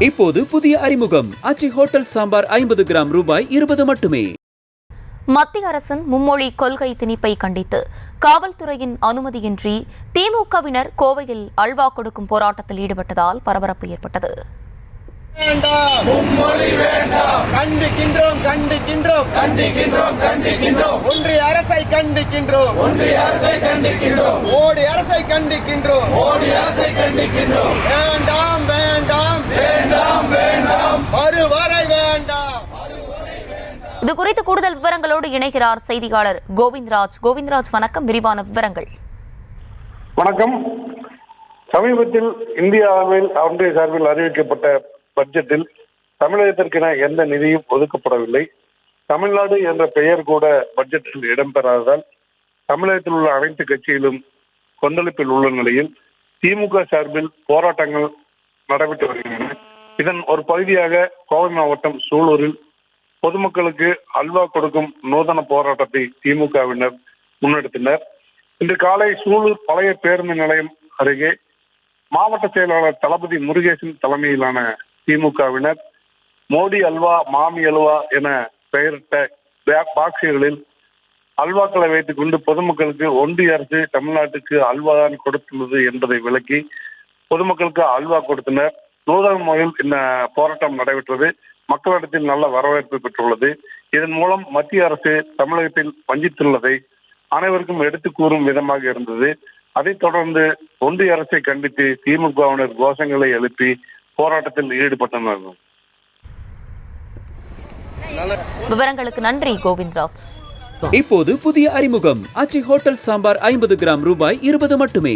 இப்போது புதிய அறிமுகம் ஆச்சி ஹோட்டல் சாம்பார் 50 கிராம் ரூபாய் 20 மட்டுமே. மத்திய அரசின் மும்மொழி கொள்கை திணிப்பை கண்டித்து காவல்துறையின் அனுமதியின்றி திமுகவினர் கோவையில் அல்வா கொடுக்கும் போராட்டத்தில் ஈடுபட்டதால் பரபரப்பு ஏற்பட்டது. கண்டிக்கின்றோம் கண்டிக்கின்றோம் கண்டிக்கின்றோம் கண்டிக்கின்றோம் ஒன்றிய அரசை கண்டிக்கின்றோம் மோடி அரசை கண்டிக்கின்றோம் வேண்டாம் வேண்டாம் வேண்டாம் வேண்டாம் மறுவரை வேண்டாம். இது குறித்து கூடுதல் விவரங்களோடு இணைகிறார் செய்தியாளர் கோவிந்தராஜ். கோவிந்தராஜ், வணக்கம். விரிவான விவரங்கள். வணக்கம். சமீபத்தில் இந்திய அளவில் ஒன்றிய சார்பில் அறிவிக்கப்பட்ட பட்ஜெட்டில் தமிழகத்திற்கென எந்த நிதியும் ஒதுக்கப்படவில்லை. தமிழ்நாடு என்ற பெயர் கூட பட்ஜெட்டில் இடம்பெறாததால் தமிழகத்தில் உள்ள அனைத்து கட்சிகளும் கொந்தளிப்பில் உள்ள நிலையில் திமுக சார்பில் போராட்டங்கள் நடைபெற்று வருகின்றன. இதன் ஒரு பகுதியாக கோவை மாவட்டம் சூலூரில் பொதுமக்களுக்கு அல்வா கொடுக்கும் நூதன போராட்டத்தை திமுகவினர் முன்னெடுத்தனர். இன்று காலை சூலூர் பழைய பேருந்து நிலையம் அருகே மாவட்ட செயலாளர் தளபதி முருகேசன் தலைமையிலான திமுகவினர் மோடி அல்வா, மாமி அல்வா என பெயரிட்ட பாக்ஸுகளில் அல்வாக்களை வைத்துக் கொண்டு பொதுமக்களுக்கு ஒன்றிய அரசு தமிழ்நாட்டுக்கு அல்வா தான் கொடுத்துள்ளது என்பதை விளக்கி பொதுமக்களுக்கு அல்வா கொடுத்தனர். நூதன முறையில் இந்த போராட்டம் நடைபெற்றது. மக்களிடத்தில் நல்ல வரவேற்பு பெற்றுள்ளது. இதன் மூலம் மத்திய அரசு தமிழகத்தில் வஞ்சித்துள்ளதை அனைவருக்கும் எடுத்து கூறும் விதமாக இருந்தது. அதைத் தொடர்ந்து ஒன்றிய அரசை கண்டித்து திமுகவினர் கோஷங்களை எழுப்பி போராட்டத்தில் ஈடுபட்டனர். விவரங்களுக்கு நன்றி கோவிந்தராஜ். இப்போது புதிய அறிமுகம் ஆச்சி ஹோட்டல் சாம்பார் 50 கிராம் ரூபாய் 20 மட்டுமே.